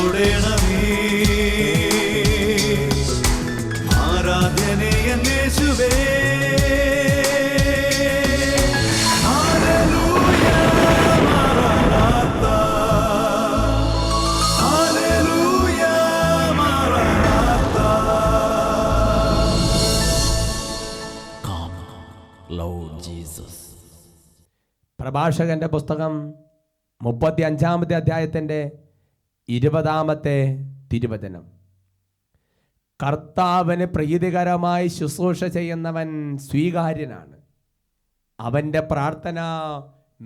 തൊടേണമേ. ആരാധനയ യേശുവേ. ഹല്ലേലൂയ മറനാഥാ. ഹല്ലേലൂയ മറനാഥാ. Come, Lord Jesus. പ്രഭാഷകന്റെ പുസ്തകം 35-ാമത്തെ അധ്യായത്തിൻ്റെ 20-ാമത്തെ തിരുവചനം. കർത്താവിന് പ്രീതികരമായി ശുശ്രൂഷ ചെയ്യുന്നവൻ സ്വീകാര്യനാണ്. അവൻ്റെ പ്രാർത്ഥന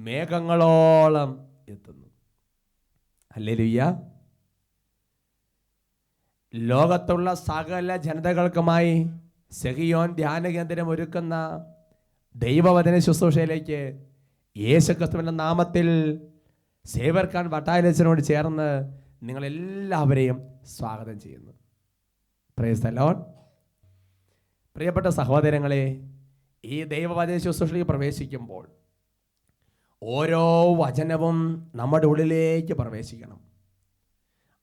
മേഘങ്ങളോളം എത്തുന്നു. ഹല്ലേലൂയ. ലോകത്തുള്ള സകല ജനതകൾക്കുമായി സെഹിയോൻ ധ്യാന കേന്ദ്രം ഒരുക്കുന്ന ദൈവവചന ശുശ്രൂഷയിലേക്ക് യേശുക്രിസ്തുവിൻ്റെ നാമത്തിൽ സേവർക്കാൻ വട്ടായലച്ചനോട് ചേർന്ന് നിങ്ങളെല്ലാവരെയും സ്വാഗതം ചെയ്യുന്നു. Price the Lord. പ്രിയപ്പെട്ട സഹോദരങ്ങളെ, ഈ ദൈവവചന ശുശ്രൂഷയിലേക്ക് പ്രവേശിക്കുമ്പോൾ ഓരോ വചനവും നമ്മുടെ ഉള്ളിലേക്ക് പ്രവേശിക്കണം.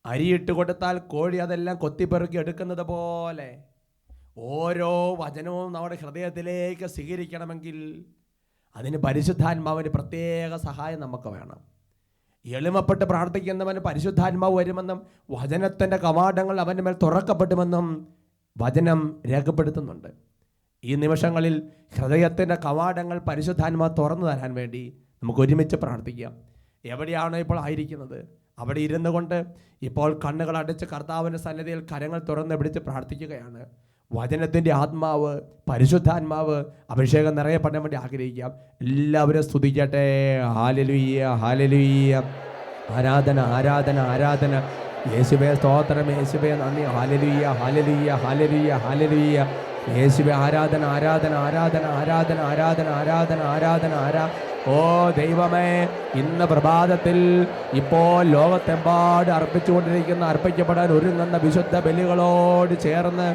അരിയിട്ട് കൊടുത്താൽ കോഴി അതെല്ലാം കൊത്തിപ്പെറുക്കി എടുക്കുന്നത് പോലെ ഓരോ വചനവും നമ്മുടെ ഹൃദയത്തിലേക്ക് സ്വീകരിക്കണമെങ്കിൽ അതിന് പരിശുദ്ധാത്മാവിന് പ്രത്യേക സഹായം നമുക്ക് വേണം. എളിമപ്പെട്ട് പ്രാർത്ഥിക്കുന്നവന് പരിശുദ്ധാത്മാവ് വരുമെന്നും വചനത്തിൻ്റെ കവാടങ്ങൾ അവൻ്റെ മേൽ തുറക്കപ്പെടുമെന്നും വചനം രേഖപ്പെടുത്തുന്നുണ്ട്. ഈ നിമിഷങ്ങളിൽ ഹൃദയത്തിൻ്റെ കവാടങ്ങൾ പരിശുദ്ധാത്മാവ് തുറന്നു തരാൻ വേണ്ടി നമുക്ക് ഒരുമിച്ച് പ്രാർത്ഥിക്കാം. എവിടെയാണോ ഇപ്പോൾ ആയിരിക്കുന്നത് അവിടെ ഇരുന്നു കൊണ്ട് ഇപ്പോൾ കണ്ണുകൾ അടച്ച് കർത്താവിൻ്റെ സന്നിധിയിൽ കരങ്ങൾ തുറന്ന് പിടിച്ച് പ്രാർത്ഥിക്കുകയാണ്. വചനത്തിൻ്റെ ആത്മാവ്, പരിശുദ്ധാത്മാവ് അഭിഷേകം നിറയപ്പെടാൻ വേണ്ടി ആഗ്രഹിക്കാം. എല്ലാവരും സ്തുതിക്കട്ടെ. ഹല്ലേലൂയ, ഹല്ലേലൂയ. ആരാധന, ആരാധന, ആരാധന. യേശുവേ സ്തോത്രം, യേശുവേ നന്ദി. ഹല്ലേലൂയ, ഹല്ലേലൂയ, ഹല്ലേലൂയ, ഹല്ലേലൂയ. യേശുവേ ആരാധന, ആരാധന, ആരാധന, ആരാധന, ആരാധന, ആരാധന, ആരാധന. ഓ ദൈവമേ, ഇന്ന് പ്രഭാതത്തിൽ ഇപ്പോൾ ലോകത്തെമ്പാട് അർപ്പിക്കപ്പെടാൻ ഒരുങ്ങുന്ന വിശുദ്ധ ബലികളോട് ചേർന്ന്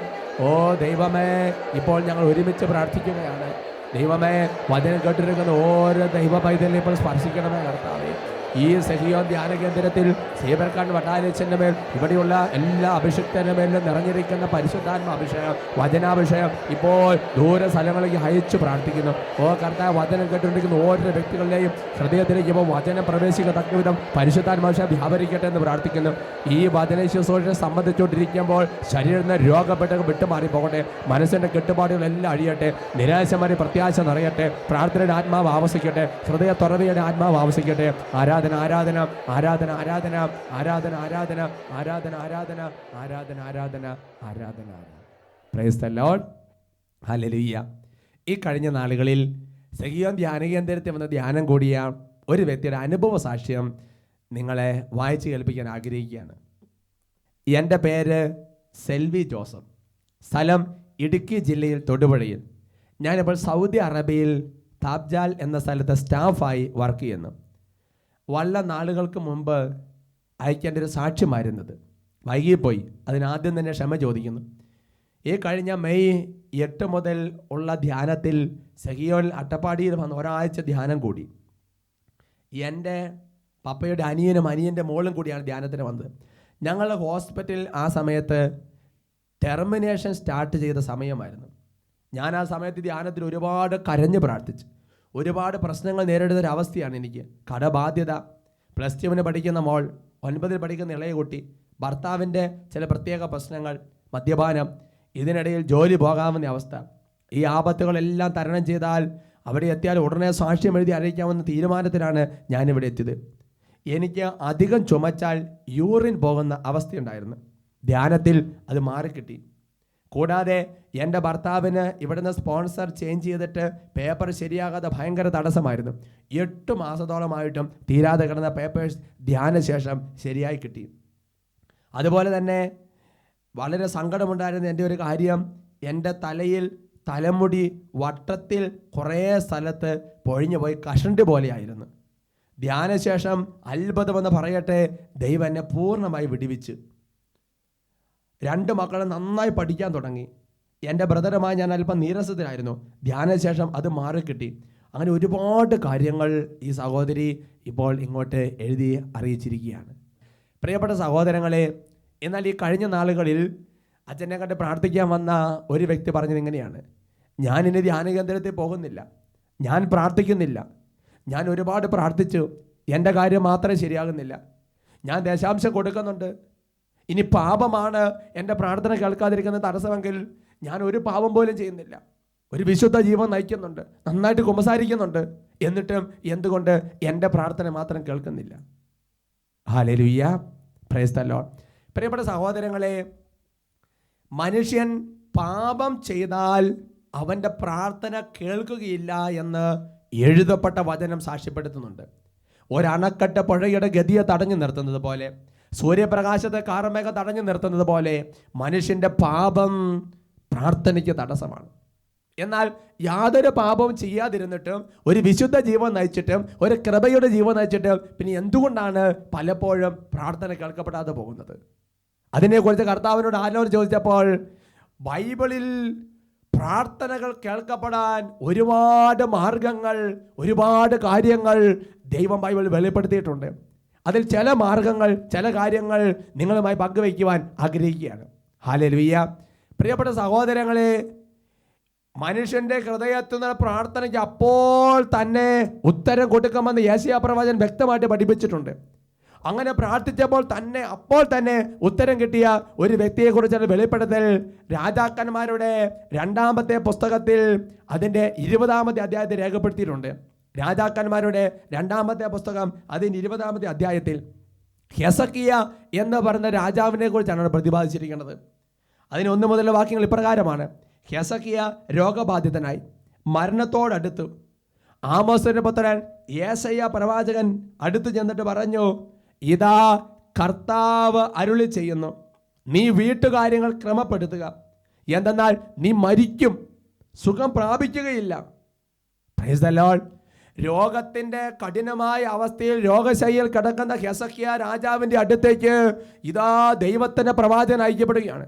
ഓ ദൈവമേ, ഇപ്പോൾ ഞങ്ങൾ ഒരുമിച്ച് പ്രാർത്ഥിക്കുകയാണ്. ദൈവമേ, വചനം കേട്ടിരിക്കുന്ന ഓരോ ദൈവ പൈതലിനെ ഇപ്പോൾ സ്പർശിക്കണമേ കർത്താവേ. ഈ സെഹിയോൻ ധ്യാന കേന്ദ്രത്തിൽ സേവർക്കാൻ വട്ടാലച്ചൻ്റെ മേൽ ഇവിടെയുള്ള എല്ലാ അഭിഷിക്തരുടെ മേലും നിറഞ്ഞിരിക്കുന്ന പരിശുദ്ധാത്മ അഭിഷേകം, വചനാഭിഷേകം ഇപ്പോൾ ദൂര സ്ഥലങ്ങളിലേക്ക് അയച്ചു പ്രാർത്ഥിക്കുന്നു. ഓ കർത്താവ്, വചനം കേട്ടുകൊണ്ടിരിക്കുന്ന ഓരോ വ്യക്തികളുടെയും ഹൃദയത്തിലേക്ക് ഇപ്പോൾ വചനം പ്രവേശിക്കത്തക്ക വിധം പരിശുദ്ധാത്മാഭിഷേകം വ്യാപരിക്കട്ടെ എന്ന് പ്രാർത്ഥിക്കുന്നു. ഈ വചന ശുശ്രൂഷയെ സംബന്ധിച്ചുകൊണ്ടിരിക്കുമ്പോൾ ശരീരത്തിന് രോഗപ്പെട്ടൊക്കെ വിട്ടുമാറി പോകട്ടെ. മനസ്സിൻ്റെ കെട്ടുപാടുകളെല്ലാം അഴിയട്ടെ. നിരാശമാരി പ്രത്യാശ നിറയട്ടെ. പ്രാർത്ഥനയുടെ ആത്മാവ് ആവസിക്കട്ടെ. ഹൃദയ തുറവിയുടെ ആത്മാവ് ആവസിക്കട്ടെ. ആരാധന, ആരാധന, ആരാധന, ആരാധന, ആരാധന, ആരാധന, ആരാധന, ആരാധന, ആരാധന, ആരാധന, ആരാധന. Praise the Lord. ഹല്ലേലൂയ. ഈ കഴിഞ്ഞ നാളുകളിൽ സെഹിയോൻ ധ്യാന കേന്ദ്രത്തിൽ വന്ന ധ്യാനം കൂടിയ ഒരു വ്യക്തിയുടെ അനുഭവ സാക്ഷ്യം നിങ്ങളെ വായിച്ച് കേൾപ്പിക്കാൻ ആഗ്രഹിക്കുകയാണ്. എൻ്റെ പേര് സെൽവി ജോസഫ്. സ്ഥലം ഇടുക്കി ജില്ലയിൽ തൊടുപുഴയിൽ. ഞാനിപ്പോൾ സൗദി അറേബ്യയിൽ താബ്ജാൽ എന്ന സ്ഥലത്ത് സ്റ്റാഫായി വർക്ക് ചെയ്യുന്നു. വളരെ നാളുകൾക്ക് മുമ്പ് അയക്കേണ്ട ഒരു സാക്ഷ്യമായിരുന്നത്, വൈകിപ്പോയി. അതിനാദ്യം തന്നെ ക്ഷമ ചോദിക്കുന്നു. ഈ കഴിഞ്ഞ മെയ് 8 മുതൽ ഉള്ള ധ്യാനത്തിൽ സെഹിയോനിൽ അട്ടപ്പാടിയിൽ വന്ന് ഒരാഴ്ച ധ്യാനം കൂടി. എൻ്റെ പപ്പയുടെ അനിയനും അനിയൻ്റെ മോളും കൂടിയാണ് ധ്യാനത്തിന് വന്നത്. ഞങ്ങൾ ഹോസ്പിറ്റലിൽ ആ സമയത്ത് ടെർമിനേഷൻ സ്റ്റാർട്ട് ചെയ്ത സമയമായിരുന്നു. ഞാൻ ആ സമയത്ത് ധ്യാനത്തിൽ ഒരുപാട് കരഞ്ഞ് പ്രാർത്ഥിച്ചു. ഒരുപാട് പ്രശ്നങ്ങൾ നേരിടുന്ന ഒരു അവസ്ഥയാണ് എനിക്ക്. കടബാധ്യത, +2 പഠിക്കുന്ന മോൾ, 9 പഠിക്കുന്ന ഇളയ കുട്ടി, ഭർത്താവിൻ്റെ ചില പ്രത്യേക പ്രശ്നങ്ങൾ, മദ്യപാനം, ഇതിനിടയിൽ ജോലി പോകാവുന്ന അവസ്ഥ. ഈ ആപത്തുകളെല്ലാം തരണം ചെയ്താൽ അവിടെ എത്തിയാൽ ഉടനെ സാക്ഷ്യം എഴുതി അറിയിക്കാമെന്ന തീരുമാനത്തിലാണ് ഞാനിവിടെ എത്തിയത്. എനിക്ക് അധികം ചുമച്ചാൽ യൂറിൻ പോകുന്ന അവസ്ഥയുണ്ടായിരുന്നു. ധ്യാനത്തിൽ അത് മാറിക്കിട്ടി. കൂടാതെ എൻ്റെ ഭർത്താവിന് ഇവിടുന്ന് സ്പോൺസർ ചേഞ്ച് ചെയ്തിട്ട് പേപ്പർ ശരിയാകാതെ ഭയങ്കര തടസ്സമായിരുന്നു. 8 മാസത്തോളമായിട്ടും തീരാതെ കിടന്ന പേപ്പേഴ്സ് ധ്യാനശേഷം ശരിയായി കിട്ടി. അതുപോലെ തന്നെ വളരെ സങ്കടമുണ്ടായിരുന്ന എൻ്റെ ഒരു കാര്യം, എൻ്റെ തലയിൽ തലമുടി വട്ടത്തിൽ കുറേ സ്ഥലത്ത് പൊഴിഞ്ഞു പോയി കഷണ്ടി പോലെയായിരുന്നു. ധ്യാനശേഷം അത്ഭുതമെന്ന് പറയട്ടെ, ദൈവം എന്നെ പൂർണ്ണമായി വിടുവിച്ച്. 2 മക്കളും നന്നായി പഠിക്കാൻ തുടങ്ങി. എൻ്റെ ബ്രദറുമായി ഞാൻ അല്പം നീരസത്തിലായിരുന്നു. ധ്യാനശേഷം അത് മാറിക്കിട്ടി. അങ്ങനെ ഒരുപാട് കാര്യങ്ങൾ ഈ സഹോദരി ഇപ്പോൾ ഇങ്ങോട്ട് എഴുതി അറിയിച്ചിരിക്കുകയാണ്. പ്രിയപ്പെട്ട സഹോദരങ്ങളെ, എന്നാൽ ഈ കഴിഞ്ഞ നാളുകളിൽ അച്ഛനെ കണ്ട് പ്രാർത്ഥിക്കാൻ വന്ന ഒരു വ്യക്തി പറഞ്ഞത് ഇങ്ങനെയാണ്: ഞാൻ ഇനി ധ്യാന കേന്ദ്രത്തിൽ പോകുന്നില്ല, ഞാൻ പ്രാർത്ഥിക്കുന്നില്ല, ഞാൻ ഒരുപാട് പ്രാർത്ഥിച്ചു, എൻ്റെ കാര്യം മാത്രമേ ശരിയാകുന്നില്ല, ഞാൻ ദശാംശം കൊടുക്കുന്നുണ്ട്, ഇനി പാപമാണ് എൻ്റെ പ്രാർത്ഥന കേൾക്കാതിരിക്കുന്ന തടസ്സമെങ്കിൽ ഞാൻ ഒരു പാപം പോലും ചെയ്യുന്നില്ല, ഒരു വിശുദ്ധ ജീവൻ നയിക്കുന്നുണ്ട്, നന്നായിട്ട് കുമ്പസാരിക്കുന്നുണ്ട്, എന്നിട്ടും എന്തുകൊണ്ട് എൻ്റെ പ്രാർത്ഥന മാത്രം കേൾക്കുന്നില്ല? Hallelujah, price the Lord. പ്രിയപ്പെട്ട സഹോദരങ്ങളെ, മനുഷ്യൻ പാപം ചെയ്താൽ അവൻ്റെ പ്രാർത്ഥന കേൾക്കുകയില്ല എന്ന് എഴുതപ്പെട്ട വചനം സാക്ഷ്യപ്പെടുത്തുന്നുണ്ട്. ഒരണക്കെട്ട് പുഴയുടെ ഗതിയെ തടഞ്ഞു നിർത്തുന്നത് പോലെ, സൂര്യപ്രകാശത്തെ കാർമേഘം തടഞ്ഞു നിർത്തുന്നത് പോലെ മനുഷ്യൻ്റെ പാപം പ്രാർത്ഥനയ്ക്ക് തടസ്സമാണ്. എന്നാൽ യാതൊരു പാപവും ചെയ്യാതിരുന്നിട്ടും ഒരു വിശുദ്ധ ജീവൻ നയിച്ചിട്ടും ഒരു കൃപയുടെ ജീവൻ നയിച്ചിട്ടും പിന്നെ എന്തുകൊണ്ടാണ് പലപ്പോഴും പ്രാർത്ഥന കേൾക്കപ്പെടാതെ പോകുന്നത്? അതിനെക്കുറിച്ച് കർത്താവിനോട് ആരോട് ചോദിച്ചപ്പോൾ ബൈബിളിൽ പ്രാർത്ഥനകൾ കേൾക്കപ്പെടാൻ ഒരുപാട് മാർഗങ്ങൾ, ഒരുപാട് കാര്യങ്ങൾ ദൈവം ബൈബിളിൽ വെളിപ്പെടുത്തിയിട്ടുണ്ട്. അതിൽ ചില മാർഗങ്ങൾ, ചില കാര്യങ്ങൾ നിങ്ങളുമായി പങ്കുവയ്ക്കുവാൻ ആഗ്രഹിക്കുകയാണ്. ഹല്ലേലൂയ. പ്രിയപ്പെട്ട സഹോദരങ്ങളെ, മനുഷ്യന്റെ ഹൃദയത്തിൽ നിന്ന് പ്രാർത്ഥനയ്ക്ക് അപ്പോൾ തന്നെ ഉത്തരം കൊടുക്കുമെന്ന് യെശയ്യാ പ്രവാചകൻ വ്യക്തമായിട്ട് പഠിപ്പിച്ചിട്ടുണ്ട്. അങ്ങനെ പ്രാർത്ഥിച്ചപ്പോൾ തന്നെ അപ്പോൾ തന്നെ ഉത്തരം കിട്ടിയ ഒരു വ്യക്തിയെക്കുറിച്ചുള്ള വെളിപ്പെടുത്തൽ രാജാക്കന്മാരുടെ 2-ാമത്തെ പുസ്തകത്തിൽ അതിൻ്റെ 20-ാമത്തെ അധ്യായത്തിൽ രേഖപ്പെടുത്തിയിട്ടുണ്ട്. രാജാക്കന്മാരുടെ 2-ാമത്തെ പുസ്തകം അതിൻ്റെ 20-ാമത്തെ അധ്യായത്തിൽ ഹെസക്കിയ എന്ന് പറയുന്ന രാജാവിനെ കുറിച്ചാണ് പ്രതിപാദിച്ചിരിക്കുന്നത്. അതിന് 1 മുതലുള്ള വാക്യങ്ങൾ ഇപ്രകാരമാണ്: ഹെസക്കിയ രോഗബാധിതനായി മരണത്തോടടുത്തു. ആമോസിന്റെ പുത്രൻ യെശയ്യാ പ്രവാചകൻ അടുത്തു ചെന്നിട്ട് പറഞ്ഞു, ഇതാ കർത്താവ് അരുളി ചെയ്യുന്നു, നീ വീട്ടുകാര്യങ്ങൾ ക്രമപ്പെടുത്തുക, എന്തെന്നാൽ നീ മരിക്കും, സുഖം പ്രാപിക്കുകയില്ല. Price the Lord. രോഗത്തിൻ്റെ കഠിനമായ അവസ്ഥയിൽ രോഗശയ്യയിൽ കിടക്കുന്ന ഹെസക്കിയ രാജാവിൻ്റെ അടുത്തേക്ക് ഇതാ ദൈവത്തിൻ്റെ പ്രവാചകൻ അയക്കപ്പെടുകയാണ്.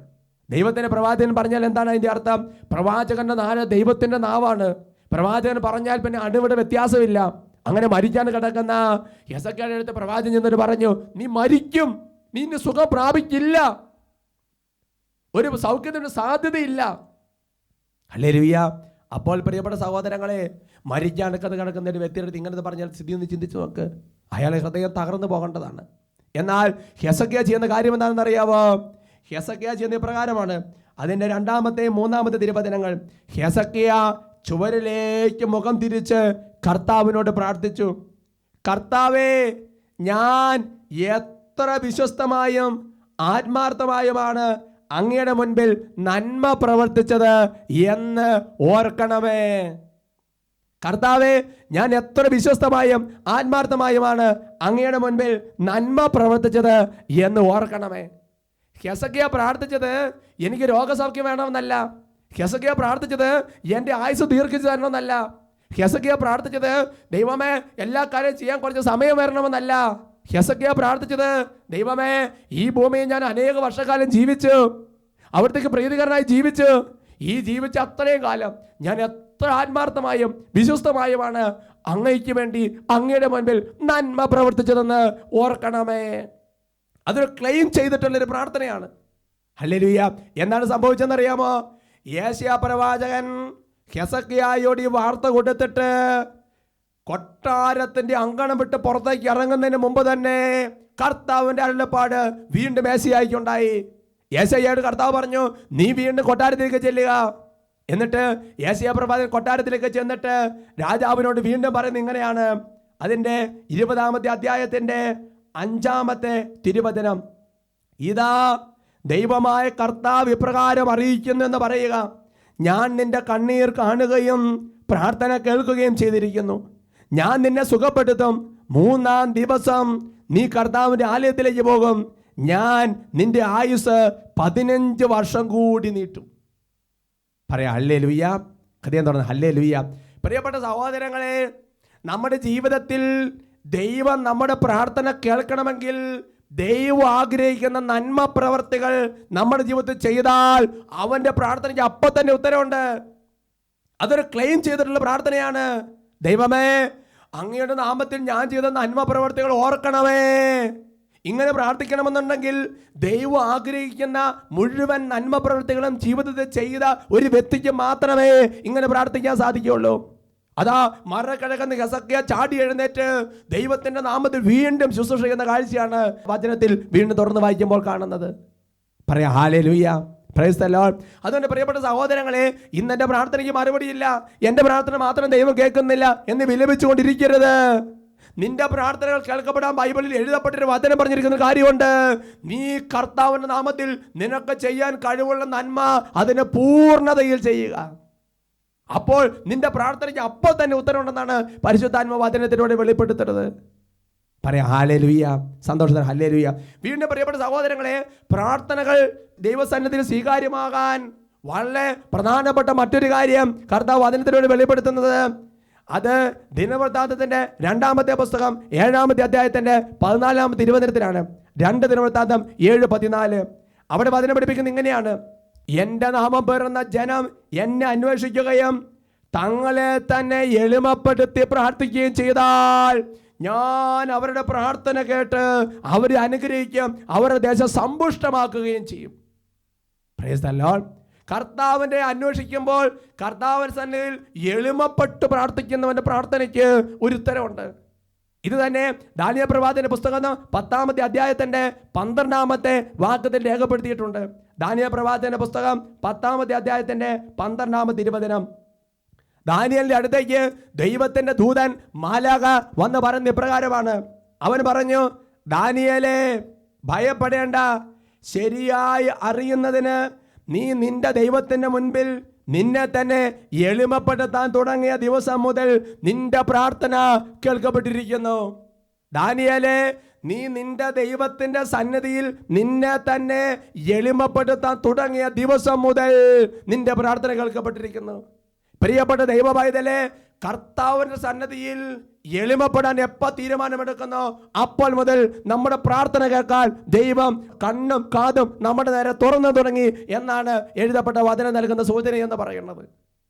ദൈവത്തിൻ്റെ പ്രവാചകൻ പറഞ്ഞാൽ എന്താണ് അതിൻ്റെ അർത്ഥം? പ്രവാചകന്റെ നാവ് ദൈവത്തിൻ്റെ നാവാണ്. പ്രവാചകൻ പറഞ്ഞാൽ പിന്നെ അണുവിടെ വ്യത്യാസമില്ല. അങ്ങനെ മരിക്കാൻ കിടക്കുന്ന ഹെസക്കിയയുടെ അടുത്ത് പ്രവാചകൻ ചെന്നിട്ട് പറഞ്ഞു, നീ മരിക്കും, നീ ഇനി സുഖം പ്രാപിക്കില്ല, ഒരു സൗഖ്യത്തിന് സാധ്യതയില്ല. ഹല്ലേലൂയ. അപ്പോൾ പ്രിയപ്പെട്ട സഹോദരങ്ങളെ, മരിക്കാൻ കിടക്കുന്ന ഒരു വ്യക്തിയുടെ ഇങ്ങനെ പറഞ്ഞാൽ സ്ഥിതി ഒന്ന് ചിന്തിച്ചു നോക്ക്. അയാളെ ഹൃദയം തകർന്നു പോകേണ്ടതാണ്. എന്നാൽ ഹെസക്കിയ ചെയ്യുന്ന കാര്യം എന്താണെന്ന് അറിയാവോ? ഹെസക്കിയ ചെയ്യുന്ന പ്രകാരമാണ്. അതിൻ്റെ 2-ാമത്തെ 3-ാമത്തെ തിരുവചനങ്ങൾ. ഹെസക്കിയ ചുവരിലേക്ക് മുഖം തിരിച്ച് കർത്താവിനോട് പ്രാർത്ഥിച്ചു, കർത്താവേ, ഞാൻ എത്ര വിശ്വസ്തമായും ആത്മാർത്ഥമായുമാണ് അങ്ങയുടെ മുൻപിൽ നന്മ പ്രവർത്തിച്ചത് എന്ന് ഓർക്കണമേ. കർത്താവേ, ഞാൻ എത്ര വിശ്വസ്തമായും ആത്മാർത്ഥമായുമാണ് അങ്ങയുടെ മുൻപിൽ നന്മ പ്രവർത്തിച്ചത് എന്ന് ഓർക്കണമേ. ഹെസക്കിയ പ്രാർത്ഥിച്ചത് എനിക്ക് രോഗസൗഖ്യം വേണമെന്നല്ല. ഹെസക്കിയ പ്രാർത്ഥിച്ചത് എൻ്റെ ആയുസ് ദീർഘിച്ചു തരണമെന്നല്ല. ഹെസക്കിയ പ്രാർത്ഥിച്ചത് ദൈവമേ എല്ലാ കാര്യം ചെയ്യാൻ കുറച്ച് സമയം വരണമെന്നല്ല. ഹെസക്കിയ പ്രാർത്ഥിച്ചത് ദൈവമേ ഈ ഭൂമിയിൽ ഞാൻ അനേക വർഷക്കാലം ജീവിച്ചു, അവിടത്തേക്ക് പ്രീതികരനായി ജീവിച്ചു. ഈ ജീവിച്ച അത്രയും കാലം ഞാൻ എത്ര ആത്മാർത്ഥമായും വിശ്വസ്തമായുമാണ് അങ്ങയ്ക്ക് വേണ്ടി അങ്ങയുടെ മുൻപിൽ നന്മ പ്രവർത്തിച്ചതെന്ന് ഓർക്കണമേ. അതൊരു ക്ലെയിം ചെയ്തിട്ടുള്ളൊരു പ്രാർത്ഥനയാണ്. ഹല്ലേലൂയ. എന്താണ് സംഭവിച്ചെന്നറിയാമോ? യെശയ്യാ പ്രവാചകൻ ഹെസക്കിയായോട് ഈ വാർത്ത കൊടുത്തിട്ട് കൊട്ടാരത്തിന്റെ അങ്കണം വിട്ട് പുറത്തേക്ക് ഇറങ്ങുന്നതിന് മുമ്പ് തന്നെ കർത്താവിന്റെ അരുളപ്പാട് വീണ്ടും യെശയ്യായ്ക്കുണ്ടായി. യെശയ്യായോട് കർത്താവ് പറഞ്ഞു, നീ വീണ്ടും കൊട്ടാരത്തിലേക്ക് ചെല്ലുക. എന്നിട്ട് യെശയ്യാ പ്രവാചകൻ കൊട്ടാരത്തിലേക്ക് ചെന്നിട്ട് രാജാവിനോട് വീണ്ടും പറയുന്നത് ഇങ്ങനെയാണ്. അതിൻ്റെ 20-ാമത്തെ അധ്യായത്തിൻ്റെ 5-ാമത്തെ തിരുവചനം. ഇതാ ദൈവമായ കർത്താവ് ഇപ്രകാരം അറിയിക്കുന്നു എന്ന് പറയുക, ഞാൻ നിന്റെ കണ്ണീർ കാണുകയും പ്രാർത്ഥന കേൾക്കുകയും ചെയ്തിരിക്കുന്നു. ഞാൻ നിന്നെ സുഖപ്പെടുത്തും. 3-ാം ദിവസം നീ കർത്താവിൻ്റെ ആലയത്തിലേക്ക് പോകും. ഞാൻ നിന്റെ ആയുസ് 15 വർഷം കൂടി നീട്ടും. പറയാം ഹല്ലേലൂയ. ഹൃദയം തുറന്ന് ഹല്ലേലൂയ. പ്രിയപ്പെട്ട സഹോദരങ്ങളെ, നമ്മുടെ ജീവിതത്തിൽ ദൈവം നമ്മുടെ പ്രാർത്ഥന കേൾക്കണമെങ്കിൽ ദൈവം ആഗ്രഹിക്കുന്ന നന്മ പ്രവർത്തികൾ നമ്മുടെ ജീവിതത്തിൽ ചെയ്താൽ അവൻ്റെ പ്രാർത്ഥനയ്ക്ക് അപ്പം തന്നെ ഉത്തരവുണ്ട്. അതൊരു ക്ലെയിം ചെയ്തിട്ടുള്ള പ്രാർത്ഥനയാണ്. ദൈവമേ, അങ്ങയുടെ നാമത്തിൽ ഞാൻ ചെയ്ത നന്മ പ്രവർത്തികൾ ഓർക്കണമേ. ഇങ്ങനെ പ്രാർത്ഥിക്കണമെന്നുണ്ടെങ്കിൽ ദൈവം ആഗ്രഹിക്കുന്ന മുഴുവൻ നന്മ പ്രവൃത്തികളും ജീവിതത്തിൽ ചെയ്ത ഒരു വ്യക്തിക്ക് മാത്രമേ ഇങ്ങനെ പ്രാർത്ഥിക്കാൻ സാധിക്കുകയുള്ളൂ. അതാ മറക്കിഴക്കുന്ന ഹെസക്കിയ ചാടി എഴുന്നേറ്റ് ദൈവത്തിന്റെ നാമത്തിൽ വീണ്ടും ശുശ്രൂഷ ചെയ്യുന്ന കാഴ്ചയാണ് വചനത്തിൽ വീണ്ടും തുറന്ന് വായിക്കുമ്പോൾ കാണുന്നത്. പറയാം ഹല്ലേലൂയ, പ്രൈസ് ദി ലോർഡ്. അതുകൊണ്ട് പ്രിയപ്പെട്ട സഹോദരങ്ങളെ, ഇന്ന് എൻ്റെ പ്രാർത്ഥനയ്ക്ക് മറുപടിയില്ല, എൻ്റെ പ്രാർത്ഥന മാത്രം ദൈവം കേൾക്കുന്നില്ല എന്ന് വിലപിച്ചുകൊണ്ടിരിക്കരുത്. നിന്റെ പ്രാർത്ഥനകൾ കേൾക്കപ്പെടാൻ ബൈബിളിൽ എഴുതപ്പെട്ടൊരു വചനം പറഞ്ഞിരിക്കുന്ന കാര്യമുണ്ട്. നീ കർത്താവിന്റെ നാമത്തിൽ നിനക്ക് ചെയ്യാൻ കഴിവുള്ള നന്മ അതിനെ പൂർണ്ണതയിൽ ചെയ്യുക. അപ്പോൾ നിന്റെ പ്രാർത്ഥനയ്ക്ക് അപ്പോൾ തന്നെ ഉത്തരവുണ്ടെന്നാണ് പരിശുദ്ധാത്മ വചനത്തിലൂടെ വെളിപ്പെടുത്തുന്നത്. പറയാം ഹല്ലേലൂയ, സന്തോഷത്തിന് ഹല്ലേലൂയ. വീണ്ടും പ്രിയപ്പെട്ട സഹോദരങ്ങളെ, പ്രാർത്ഥനകൾ ദൈവസന്നിധിയിൽ സ്വീകാര്യമാകാൻ വളരെ പ്രധാനപ്പെട്ട മറ്റൊരു കാര്യം കർത്താവ് വചനത്തിലൂടെ വെളിപ്പെടുത്തുന്നത്, അത് ദിനവൃത്താന്തത്തിന്റെ 2-ാമത്തെ പുസ്തകം 7-ാമത്തെ അധ്യായത്തിന്റെ 14-ാമത്തെ തിരുവചനത്തിലാണ്. 2 ദിനവൃത്താന്തം 7:14. അവിടെ വചനം പഠിപ്പിക്കുന്നത് ഇങ്ങനെയാണ്: എൻ്റെ നാമം പേറുന്ന ജനം എന്നെ അന്വേഷിക്കുകയും തങ്ങളെ തന്നെ എളിമപ്പെടുത്തി പ്രാർത്ഥിക്കുകയും ചെയ്താൽ ഞാൻ അവരുടെ പ്രാർത്ഥന കേട്ട് അവരെ അനുഗ്രഹിക്കും, അവരുടെ ദേശം സമ്പുഷ്ടമാക്കുകയും ചെയ്യും. Price the Lord. കർത്താവിനെ അന്വേഷിക്കുമ്പോൾ കർത്താവിന്റെ സന്നിധിയിൽ എളിമപ്പെട്ട് പ്രാർത്ഥിക്കുന്നവന്റെ പ്രാർത്ഥനയ്ക്ക് ഒരു ഉത്തരവുണ്ട്. ഇത് തന്നെ ദാനിയേൽ പ്രവാചകന്റെ പുസ്തകം 10-ാമത്തെ അധ്യായത്തിന്റെ 12-ാമത്തെ വാക്യത്തിൽ രേഖപ്പെടുത്തിയിട്ടുണ്ട്. ദാനിയേൽ പ്രവാചകന്റെ പുസ്തകം 10-ാമത്തെ അധ്യായത്തിന്റെ 12-ാമത്തെ തിരുവചനം. ദാനിയേലിന്റെ അടുത്തേക്ക് ദൈവത്തിന്റെ ദൂതൻ മാലാഖ വന്ന് പറയുന്ന ഇപ്രകാരമാണ്. അവൻ പറഞ്ഞു, ദാനിയേലേ, ഭയപ്പെടേണ്ട. ശരിയായി അറിയുന്നതിന് നീ നിന്റെ ദൈവത്തിന്റെ മുൻപിൽ നിന്നെ തന്നെ എളിമപ്പെടുത്താൻ തുടങ്ങിയ ദിവസം മുതൽ നിന്റെ പ്രാർത്ഥന കേൾക്കപ്പെട്ടിരിക്കുന്നു. ദാനിയേലേ, നീ നിന്റെ ദൈവത്തിന്റെ സന്നിധിയിൽ നിന്നെ തന്നെ എളിമപ്പെടുത്താൻ തുടങ്ങിയ ദിവസം മുതൽ നിന്റെ പ്രാർത്ഥന കേൾക്കപ്പെട്ടിരിക്കുന്നു. പ്രിയപ്പെട്ട ദൈവ പൈതലേ, കർത്താവിന്റെ സന്നിധിയിൽ എളിമപ്പെടാൻ എപ്പോൾ തീരുമാനമെടുക്കുന്നോ അപ്പോൾ മുതൽ നമ്മുടെ പ്രാർത്ഥന കേൾക്കാൻ ദൈവം കണ്ണും കാതും നമ്മുടെ നേരെ തുറന്നു തുടങ്ങി എന്നാണ് എഴുതപ്പെട്ട വചനം നൽകുന്ന സൂചന എന്ന് പറയുന്നത്.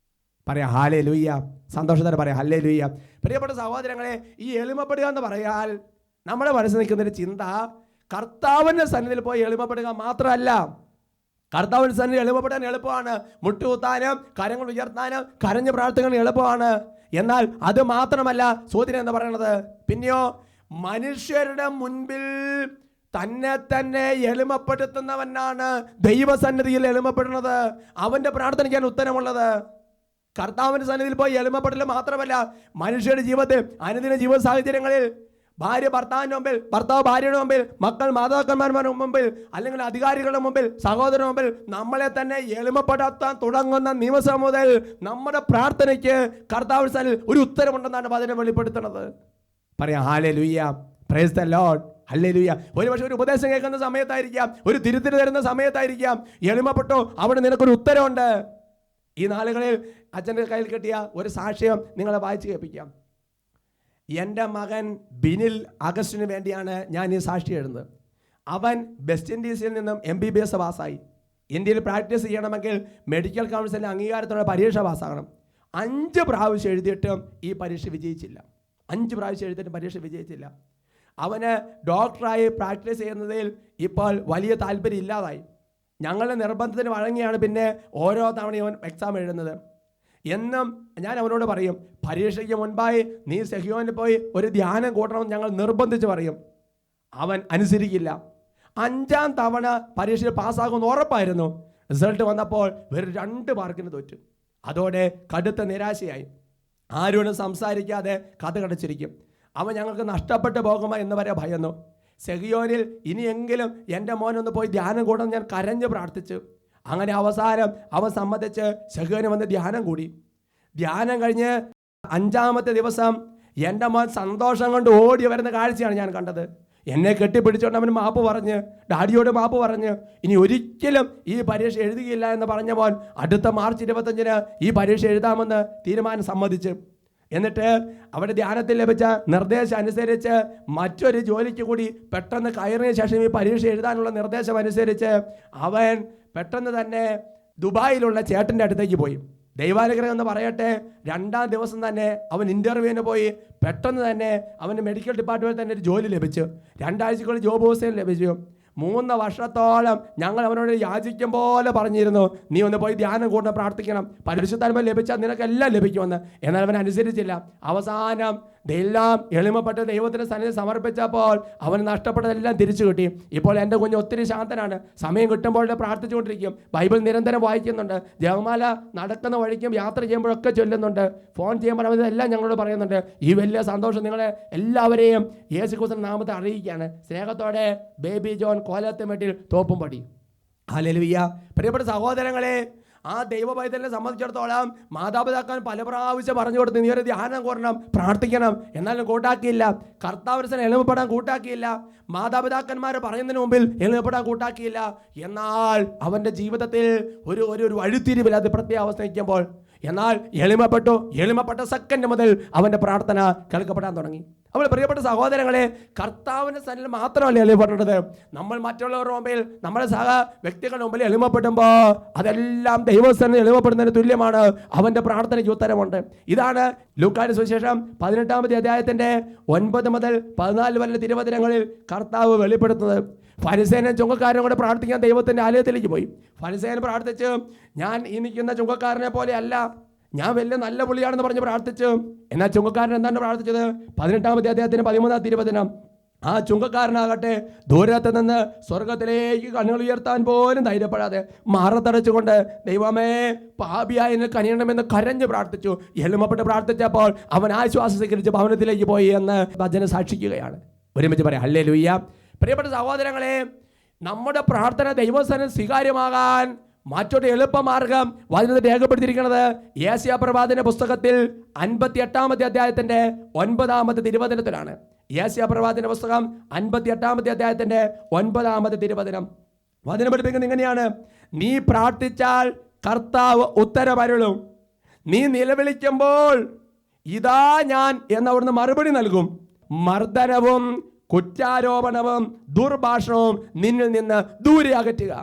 പറയാം ഹല്ലേലൂയ, സന്തോഷത്തോടെ പറയാം ഹല്ലേലൂയ. പ്രിയപ്പെട്ട സഹോദരങ്ങളെ, ഈ എളിമപ്പെടുക എന്ന് പറയാൽ നമ്മുടെ മനസ്സിൽ നിൽക്കുന്നൊരു ചിന്ത കർത്താവിന്റെ സന്നിധിയിൽ പോയി എളിമപ്പെടുക മാത്രമല്ല. കർത്താവിന്റെ സന്നിധി എളിമപ്പെടാൻ എളുപ്പമാണ്, മുട്ടുകുത്താനും കരങ്ങൾ ഉയർത്താനും കരഞ്ഞ് പ്രാർത്ഥിക്കാൻ എളുപ്പമാണ്. എന്നാൽ അത് മാത്രമല്ല സൂചന എന്ന് പറയുന്നത്. പിന്നെയോ മനുഷ്യരുടെ മുൻപിൽ തന്നെ തന്നെ എളിമപ്പെടുത്തുന്നവനാണ് ദൈവസന്നിധിയിൽ എളിമപ്പെടുന്നത്. അവന്റെ പ്രാർത്ഥനയ്ക്കാണ് ഉത്തരമുള്ളത്. കർത്താവിന്റെ സന്നിധിയിൽ പോയി എളിമപ്പെടൽ മാത്രമല്ല, മനുഷ്യരുടെ ജീവിതത്തിൽ അനുദിന ജീവിത സാഹചര്യങ്ങളിൽ ഭാര്യ ഭർത്താവിൻ്റെ മുമ്പിൽ, ഭർത്താവ് ഭാര്യയുടെ മുമ്പിൽ, മക്കൾ മാതാപിതാക്കന്മാരുടെ മുമ്പിൽ, അല്ലെങ്കിൽ അധികാരികളുടെ മുമ്പിൽ, സഹോദരന്റെ മുമ്പിൽ നമ്മളെ തന്നെ എളിമപ്പെടുത്താൻ തുടങ്ങുന്ന നിമിഷം മുതൽ നമ്മുടെ പ്രാർത്ഥനയ്ക്ക് കർത്താവിന്റെ സന്നിധിയിൽ ഒരു ഉത്തരമുണ്ടെന്നാണ് വചനം വെളിപ്പെടുത്തുന്നത്. പറയാം hallelujah, price the Lord, hallelujah. ഒരുപക്ഷെ ഒരു ഉപദേശം കേൾക്കുന്ന സമയത്തായിരിക്കാം, ഒരു തിരുത്തൽ തരുന്ന സമയത്തായിരിക്കാം, എളിമപ്പെട്ടോ അവിടെ നിനക്കൊരു ഉത്തരവുണ്ട്. ഈ നാളുകളിൽ അച്ഛൻ്റെ കയ്യിൽ കിട്ടിയ ഒരു സാക്ഷ്യം നിങ്ങളെ വായിച്ച് കേൾപ്പിക്കാം. എൻ്റെ മകൻ ബിനിൽ അഗസ്റ്റിന് വേണ്ടിയാണ് ഞാൻ ഈ സാക്ഷി എഴുതുന്നത്. അവൻ വെസ്റ്റ് ഇൻഡീസിൽ നിന്നും MBBS പാസ്സായി. ഇന്ത്യയിൽ പ്രാക്ടീസ് ചെയ്യണമെങ്കിൽ മെഡിക്കൽ കൗൺസിലിൻ്റെ അംഗീകാരത്തോടെ പരീക്ഷ പാസ്സാകണം. 5 പ്രാവശ്യം എഴുതിയിട്ടും ഈ പരീക്ഷ വിജയിച്ചില്ല. 5 പ്രാവശ്യം എഴുതിയിട്ടും പരീക്ഷ വിജയിച്ചില്ല. അവന് ഡോക്ടറായി പ്രാക്ടീസ് ചെയ്യുന്നതിൽ ഇപ്പോൾ വലിയ താല്പര്യം ഇല്ലാതായി. ഞങ്ങളുടെ നിർബന്ധത്തിന് വഴങ്ങിയാണ് പിന്നെ ഓരോ തവണയും അവൻ എക്സാം എഴുതുന്നത്. എന്നും ഞാൻ അവനോട് പറയും, പരീക്ഷയ്ക്ക് മുൻപായി നീ സെഹിയോനിൽ പോയി ഒരു ധ്യാനം കൂട്ടണമെന്ന് ഞങ്ങൾ നിർബന്ധിച്ച് പറയും. അവൻ അനുസരിക്കില്ല. 5ാം തവണ പരീക്ഷയിൽ പാസ്സാകുമെന്ന് ഉറപ്പായിരുന്നു. റിസൾട്ട് വന്നപ്പോൾ വെറും 2 മാർക്കിന് തോറ്റു. അതോടെ കടുത്ത നിരാശയായി. ആരോടും സംസാരിക്കാതെ കഥ കടച്ചിരിക്കും. അവൻ ഞങ്ങൾക്ക് നഷ്ടപ്പെട്ടു പോകുമോ എന്ന് വരെ ഭയന്നു. സെഹിയോനിൽ ഇനിയെങ്കിലും എൻ്റെ മോനൊന്ന് പോയി ധ്യാനം കൂടണം ഞാൻ കരഞ്ഞ് പ്രാർത്ഥിച്ചു. അങ്ങനെ അവസാനം അവൻ സമ്മതിച്ച് സെഹിയോന് വന്ന് ധ്യാനം കൂടി. ധ്യാനം കഴിഞ്ഞ് 5ാമത്തെ ദിവസം എൻ്റെ മോൻ സന്തോഷം കൊണ്ട് ഓടി വരുന്ന കാഴ്ചയാണ് ഞാൻ കണ്ടത്. എന്നെ കെട്ടിപ്പിടിച്ചുകൊണ്ട് അവന് മാപ്പ് പറഞ്ഞ്, ഡാഡിയോട് മാപ്പ് പറഞ്ഞ് ഇനി ഒരിക്കലും ഈ പരീക്ഷ എഴുതുകയില്ല എന്ന് പറഞ്ഞ മോൻ അടുത്ത മാർച്ച് 25-ന് ഈ പരീക്ഷ എഴുതാമെന്ന് തീരുമാനം സമ്മതിച്ചു. എന്നിട്ട് അവിടെ ധ്യാനത്തിൽ ലഭിച്ച നിർദ്ദേശം അനുസരിച്ച് മറ്റൊരു ജോലിക്ക് കൂടി പെട്ടെന്ന് കയറിയ ശേഷം ഈ പരീക്ഷ എഴുതാനുള്ള നിർദ്ദേശം അനുസരിച്ച് അവൻ പെട്ടെന്ന് തന്നെ ദുബായിലുള്ള ചേട്ടൻ്റെ അടുത്തേക്ക് പോയി. ദൈവാനുഗ്രഹം എന്ന് പറയട്ടെ, 2ാം ദിവസം തന്നെ അവൻ ഇൻ്റർവ്യൂവിന് പോയി പെട്ടെന്ന് തന്നെ അവന് മെഡിക്കൽ ഡിപ്പാർട്ട്മെൻറ്റിൽ തന്നെ ഒരു ജോലി ലഭിച്ചു. 2 ആഴ്ചക്കുള്ളിൽ ജോബ് ഓഫീസിൽ ലഭിച്ചു. 3 വർഷത്തോളം ഞങ്ങൾ അവനോട് യാചിക്കും പോലെ പറഞ്ഞിരുന്നു, നീ ഒന്ന് പോയി ധ്യാനം കൂടെ പ്രാർത്ഥിക്കണം, പരിശുദ്ധാത്മാവ് ലഭിച്ചാൽ നിനക്കെല്ലാം ലഭിക്കുമെന്ന്. എന്നാൽ അവൻ അനുസരിച്ചില്ല. അവസാനം ഇതെല്ലാം എളിമപ്പെട്ട് ദൈവത്തിൻ്റെ സന്നിധി സമർപ്പിച്ചപ്പോൾ അവന് നഷ്ടപ്പെട്ടതെല്ലാം തിരിച്ചു കിട്ടി. ഇപ്പോൾ എൻ്റെ കുഞ്ഞ് ഒത്തിരി ശാന്തനാണ്. സമയം കിട്ടുമ്പോൾ പ്രാർത്ഥിച്ചുകൊണ്ടിരിക്കും. ബൈബിൾ നിരന്തരം വായിക്കുന്നുണ്ട്. ജപമാല നടക്കുന്ന വഴിക്കും യാത്ര ചെയ്യുമ്പോഴൊക്കെ ചൊല്ലുന്നുണ്ട്. ഫോൺ ചെയ്യുമ്പോൾ അവരെല്ലാം ഞങ്ങളോട് പറയുന്നുണ്ട്. ഈ വലിയ സന്തോഷം നിങ്ങളെ എല്ലാവരെയും യേശുക്രിസ്തുവിന്റെ നാമത്തെ അറിയിക്കുകയാണ്. സ്നേഹത്തോടെ ബേബി ജോൺ, കോലത്തുമെട്ടിൽ, തോപ്പുംപടി. ഹല്ലേലൂയ. പ്രിയപ്പെട്ട സഹോദരങ്ങളെ, ആ ദൈവ പൈതലിനെ സംബന്ധിച്ചിടത്തോളം മാതാപിതാക്കൾ പല പ്രാവശ്യം പറഞ്ഞു കൊടുത്ത്, നീ ഒരു ധ്യാനം കൂടണം, പ്രാർത്ഥിക്കണം, എന്നാലും കൂട്ടാക്കിയില്ല. കർത്താവിനെ എളിമപ്പെടാൻ കൂട്ടാക്കിയില്ല. മാതാപിതാക്കന്മാർ പറയുന്നതിന് മുമ്പിൽ എളിമപ്പെടാൻ കൂട്ടാക്കിയില്ല. എന്നാൽ അവൻ്റെ ജീവിതത്തിൽ ഒരു വഴിത്തിരിവില്ലാതെ പ്രത്യേകാവസ്ഥ നിൽക്കുമ്പോൾ, എന്നാൽ എളിമപ്പെട്ട സെക്കൻഡ് മുതൽ അവൻ്റെ പ്രാർത്ഥന കേൾക്കപ്പെടാൻ തുടങ്ങി. അപ്പോൾ പ്രിയപ്പെട്ട സഹോദരങ്ങളെ, കർത്താവിൻ്റെ സന്നിധിയിൽ മാത്രമല്ല എളിമപ്പെടേണ്ടത്. നമ്മൾ മറ്റുള്ളവരുടെ മുമ്പിൽ, നമ്മുടെ സഹ വ്യക്തികളുടെ മുമ്പിൽ എളിമപ്പെടുമ്പോൾ അതെല്ലാം ദൈവസന്നിധിയിൽ എളിമപ്പെടുന്നതിന് തുല്യമാണ്. അവൻ്റെ പ്രാർത്ഥനയ്ക്ക് ഉത്തരമുണ്ട്. ഇതാണ് ലൂക്കായുടെ സുവിശേഷം 18-ാമത്തെ അധ്യായത്തിൻ്റെ 9 മുതൽ 14 വരെ തിരുവചനങ്ങളിൽ കർത്താവ് വെളിപ്പെടുത്തുന്നത്. ഫരിസേനും ചുങ്കക്കാരനും കൂടെ പ്രാർത്ഥിക്കാൻ ദൈവത്തിൻ്റെ ആലയത്തിലേക്ക് പോയി. ഫരിസേൻ പ്രാർത്ഥിച്ച്, ഞാൻ ഈ നിൽക്കുന്ന ചുങ്കക്കാരനെ പോലെ അല്ല, ഞാൻ വലിയ നല്ല പുള്ളിയാണെന്ന് പറഞ്ഞ് പ്രാർത്ഥിച്ചു. എന്നാൽ ചുങ്കക്കാരൻ എന്താണ് പ്രാർത്ഥിച്ചത്? 18-ാമത്തെ അധ്യായത്തിന് 13-ാം തിരുവചനം. ആ ചുങ്കക്കാരനാകട്ടെ ദൂരത്ത് നിന്ന് സ്വർഗത്തിലേക്ക് കണ്ണുകൾ ഉയർത്താൻ പോലും ധൈര്യപ്പെടാതെ മാറത്തടച്ചുകൊണ്ട്, ദൈവമേ പാപിയായി എന്നെ കനിയണമെന്ന് കരഞ്ഞ് പ്രാർത്ഥിച്ചു. എളിമപ്പെട്ട് പ്രാർത്ഥിച്ചപ്പോൾ അവൻ ആശ്വാസം സ്വീകരിച്ച് ഭവനത്തിലേക്ക് പോയി എന്ന് വചനം സാക്ഷിക്കുകയാണ്. ഒരുമിച്ച് പറയാം ഹല്ലേലൂയ. പ്രിയപ്പെട്ട സഹോദരങ്ങളെ, നമ്മുടെ പ്രാർത്ഥന ദൈവസന്നിധിയിൽ സ്വീകാര്യമാകാൻ മറ്റൊരു എളുപ്പമാർഗം വചനത്തിൽ രേഖപ്പെടുത്തിയിരിക്കുന്നത് യേശയ്യാ പ്രവാചകന്റെ പുസ്തകത്തിൽ 58-ാമത്തെ അധ്യായത്തിന്റെ 9-ാമത്തെ തിരുവചനത്തിലാണ്. യേശയ്യാ പ്രവാചകന്റെ പുസ്തകം 58-ാമത്തെ അധ്യായത്തിന്റെ 9-ാമത്തെ തിരുവചനം. വചനം പഠിപ്പിക്കുന്നത് ഇങ്ങനെയാണ്: നീ പ്രാർത്ഥിച്ചാൽ കർത്താവ് ഉത്തരമരുളും, നീ നിലവിളിക്കുമ്പോൾ ഇതാ ഞാൻ എന്നവിടുന്ന് മറുപടി നൽകും. മർദ്ദനവും കുറ്റാരോപണവും ദുർഭാഷണവും നിന്നിൽ നിന്ന് ദൂരെ അകറ്റുക.